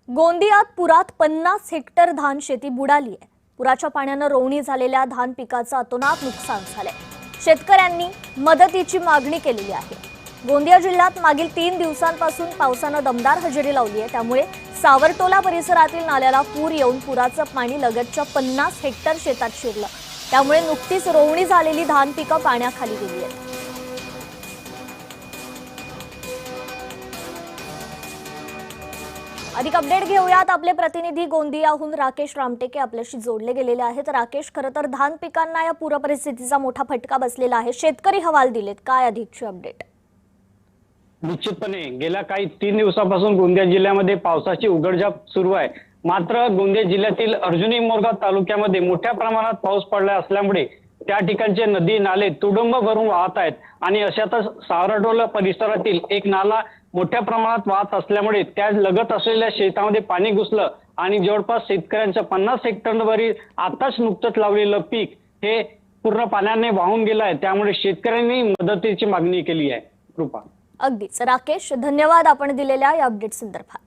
गोंदियात पुरात 50 हेक्टर धान शेती बुडाली आहे। पुराच्या पाण्याने रोवणी झालेल्या धान पिकाचं अतोनात नुकसान झालंय। शेतकऱ्यांनी मदतीची मागणी केलेली आहे। गोंदिया जिल्ह्यात मागील 3 दिवसांपासून पावसाने दमदार हजेरी लावली आहे। त्यामुळे सावरटोला परिसरातील नाल्याला पूर येऊन पुराचं पाणी लगतच्या 50 हेक्टर शेतात शिरलं। त्यामुळे नुकतीच रोवणी झालेली धान पिकं पाण्याखाली गेली आहेत। अधिक अपडेट घेऊयात। आपले प्रतिनिधी गोंदियाहून राकेश रामटेके आपल्याशी जोडले गेलेले आहेत। राकेश, खरं तर धान पिकांना या पूर परिस्थितीचा मोठा फटका बसलेला आहे। शेतकरी हवाल दिलेत, काय अधिकची अपडेट? निश्चितपणे गेल्या काही 3 दिवसांपासून गोंदिया जिल्ह्यामध्ये पावसाची उघडझाप सुरू आहे। मात्र गोंदिया जिल्ह्यातील अर्जुनी मोरगाव तालुक्यामध्ये मोठ्या प्रमाणात पाऊस पडला असल्यामुळे त्या ठिकाणचे नदी नाले तुडुंब भरून वाहत आहेत आणि अशातच सावरटोला परिसरातील एक नाला मोठ्या प्रमाणात वाहत असल्यामुळे त्या लगत असलेल्या शेतामध्ये पाणी घुसलं आणि जवळपास शेतकऱ्यांचं 50 हेक्टरवरील आताच नुकतंच लावलेलं पीक हे पूर्ण पाण्याने वाहून गेलं आहे। त्यामुळे शेतकऱ्यांनी मदतीची मागणी केली आहे। कृपा अगदीच राकेश, धन्यवाद आपण दिलेल्या या अपडेट संदर्भात।